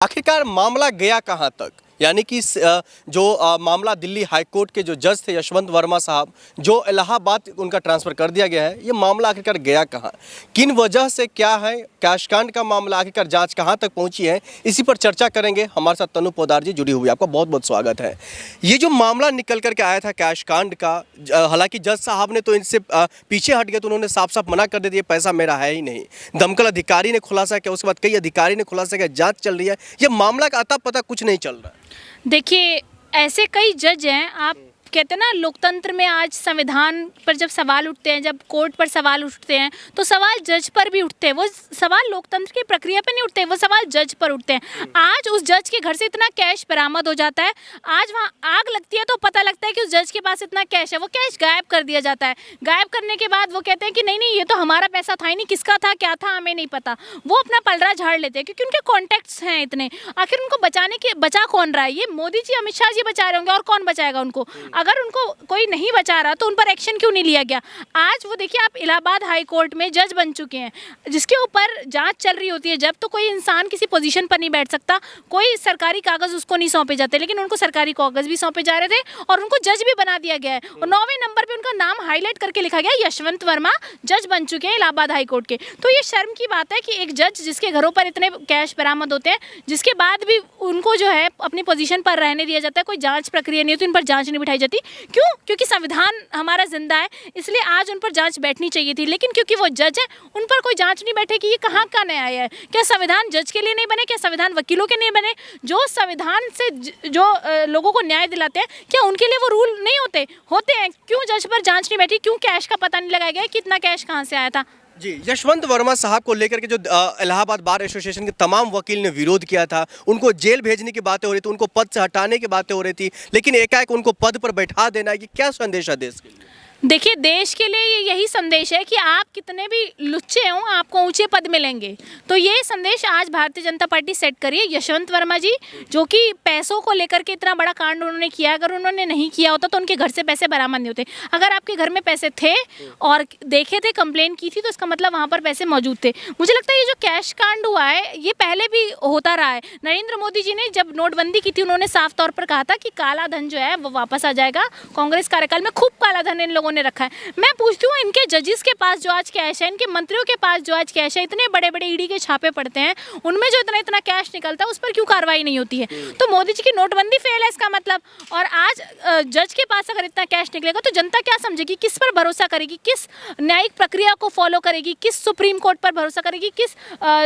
आखिरकार मामला गया कहां तक, यानी कि जो मामला दिल्ली हाईकोर्ट के जो जज थे यशवंत वर्मा साहब, जो इलाहाबाद उनका ट्रांसफ़र कर दिया गया है, ये मामला आखिरकार गया कहां, किन वजह से, क्या है कैशकांड का मामला, आखिरकार जांच कहां तक पहुंची है, इसी पर चर्चा करेंगे। हमारे साथ तनु पोदार जी जुड़ी हुई, आपका बहुत बहुत स्वागत है। ये जो मामला निकल करके आया था कैशकांड का, हालांकि जज साहब ने तो इनसे पीछे हट गए, तो उन्होंने साफ साफ मना कर दिया पैसा मेरा है ही नहीं। दमकल अधिकारी ने खुलासा किया, उसके बाद कई अधिकारी ने खुलासा किया, जाँच चल रही है, ये मामला का अता पता कुछ नहीं चल रहा है। देखिए, ऐसे कई जज हैं। आप कहते हैं ना, लोकतंत्र में आज संविधान पर जब सवाल उठते हैं, जब कोर्ट पर सवाल उठते हैं, तो सवाल जज पर भी उठते हैं। वो सवाल लोकतंत्र की प्रक्रिया पर नहीं उठते, वो सवाल जज पर उठते हैं। आज उस जज के घर से इतना कैश बरामद हो जाता है, आज वहाँ आग लगती है तो पता लगता है कि उस जज के पास इतना कैश है, वो कैश गायब कर दिया जाता है। गायब करने के बाद वो कहते हैं कि नहीं नहीं, ये तो हमारा पैसा था ही नहीं, किसका था क्या था हमें नहीं पता। वो अपना पलड़ा झाड़ लेते हैं क्योंकि उनके कॉन्टैक्ट्स हैं इतने। आखिर उनको बचा कौन रहा है? ये मोदी जी, अमित शाह जी बचा रहे होंगे, और कौन बचाएगा उनको? अगर उनको कोई नहीं बचा रहा तो उन पर एक्शन क्यों नहीं लिया गया? आज वो देखिए, आप इलाहाबाद हाई कोर्ट में जज बन चुके हैं, जिसके ऊपर जांच चल रही होती है। जब तो कोई इंसान किसी पोजीशन पर नहीं बैठ सकता, कोई सरकारी कागज उसको नहीं सौंपे जाते, लेकिन उनको सरकारी कागज भी सौंपे जा रहे थे और उनको जज भी बना दिया गया है। और 9वें नंबर पे उनका नाम हाईलाइट करके लिखा गया, यशवंत वर्मा जज बन चुके हैं इलाहाबाद हाई कोर्ट के। तो ये शर्म की बात है कि एक जज जिसके घरों पर इतने कैश बरामद होते हैं, जिसके बाद भी उनको जो है अपनी पोजीशन पर रहने दिया जाता है, कोई जांच प्रक्रिया नहीं होती, इन पर जांच नहीं बिठाई जाती। क्यों? क्योंकि संविधान हमारा जिंदा है, इसलिए आज उन पर जांच बैठनी चाहिए थी। लेकिन क्योंकि वो जज है, उन पर कोई जांच नहीं बैठे कि ये कहाँ का न्याय है। क्या संविधान जज के लिए नहीं बने? क्या संविधान वकीलों के नहीं बने? जो संविधान से जो लोगों को न्याय दिलाते हैं, क्या उनके लिए वो रूल नहीं होते हैं? क्यों जज पर जांच नहीं बैठी? क्यों कैश का पता नहीं लगाया गया कि इतना कैश कहाँ से आया था? जी, यशवंत वर्मा साहब को लेकर के जो इलाहाबाद बार एसोसिएशन के तमाम वकील ने विरोध किया था, उनको जेल भेजने की बातें हो रही थी, उनको पद से हटाने की बातें हो रही थी, लेकिन एकाएक उनको पद पर बैठा देना, ये क्या संदेश है देश के लिए? देखिए, देश के लिए यही संदेश है कि आप कितने भी लुच्चे हों, आपको ऊंचे पद मिलेंगे। तो ये संदेश आज भारतीय जनता पार्टी सेट करी है। यशवंत वर्मा जी, जो कि पैसों को लेकर के इतना बड़ा कांड उन्होंने किया, अगर उन्होंने नहीं किया होता तो उनके घर से पैसे बरामद नहीं होते। अगर आपके घर में पैसे थे और देखे थे, कंप्लेन की थी, तो इसका मतलब वहाँ पर पैसे मौजूद थे। मुझे लगता है ये जो कैश कांड हुआ है, ये पहले भी होता रहा है। नरेंद्र मोदी जी ने जब नोटबंदी की थी, उन्होंने साफ तौर पर कहा था कि काला धन जो है वो वापस आ जाएगा। कांग्रेस कार्यकाल में खूब काला धन इन लोगों ने रखा है। मैं पूछती हूँ, इनके जजेस के पास जो आज कैश है, इनके मंत्रियों के पास जो आज कैश है, इतने बड़े बड़े ईडी के छापे पड़ते हैं, उनमें जो इतना इतना कैश निकलता है, उस पर क्यों कार्रवाई नहीं होती है? तो मोदी जी की नोटबंदी फेल है इसका मतलब। और आज जज के पास अगर इतना कैश निकलेगा तो जनता क्या समझेगी? किस पर भरोसा करेगी? किस न्यायिक प्रक्रिया को फॉलो करेगी? किस सुप्रीम कोर्ट पर भरोसा करेगी? किस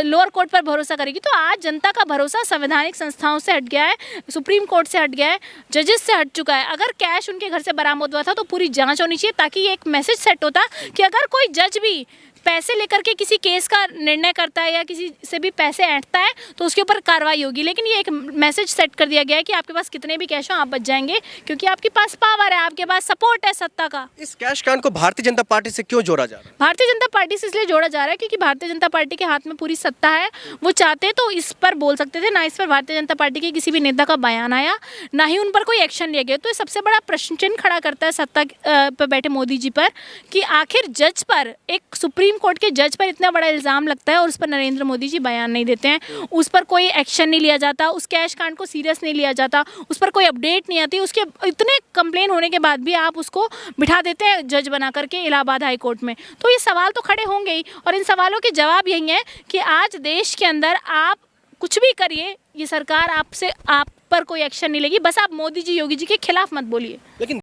लोअर कोर्ट पर भरोसा करेगी? तो आज जनता का भरोसा संवैधानिक संस्थाओं से हट गया है, सुप्रीम कोर्ट से हट गया है, जजेस से हट चुका है। अगर कैश उनके घर से बरामद हुआ था तो पूरी जांच होनी चाहिए, ताकि ये एक मैसेज सेट होता कि अगर कोई जज भी पैसे लेकर के किसी केस का निर्णय करता है या किसी से भी पैसे ऐंठता है तो उसके ऊपर कार्रवाई होगी। लेकिन ये एक मैसेज सेट कर दिया गया है कि आपके पास कितने भी कैश हो, आप बच जाएंगे, क्योंकि आपके पास पावर है, आपके पास सपोर्ट है सत्ता का। इस कैश कांड को भारतीय जनता पार्टी से क्यों जोड़ा जा रहा है? भारतीय जनता पार्टी से इसलिए जोड़ा जा रहा है क्योंकि भारतीय जनता पार्टी के हाथ में पूरी सत्ता है। वो चाहते तो इस पर बोल सकते थे, ना इस पर भारतीय जनता पार्टी के किसी भी नेता का बयान आया, ना ही उन पर कोई एक्शन लिया गया। तो ये सबसे बड़ा प्रश्न चिन्ह खड़ा करता है सत्ता पर बैठे मोदी जी पर, कि आखिर जज पर, एक सुप्रीम कोर्ट के जज पर इतना बड़ा इल्ज़ाम लगता है और उस पर नरेंद्र मोदी जी बयान नहीं देते हैं, उस पर कोई एक्शन नहीं लिया जाता, उस कैश कांड को सीरियस नहीं लिया जाता, उस पर कोई अपडेट नहीं आती। उसके इतने कंप्लेन होने के बाद भी आप उसको बिठा देते हैं जज बना करके इलाहाबाद हाई कोर्ट में। तो ये सवाल तो खड़े होंगे ही, और इन सवालों के जवाब यही है कि आज देश के अंदर आप कुछ भी करिए, ये सरकार आप पर कोई एक्शन नहीं लेगी। बस आप मोदी जी, योगी जी के खिलाफ मत बोलिए। लेकिन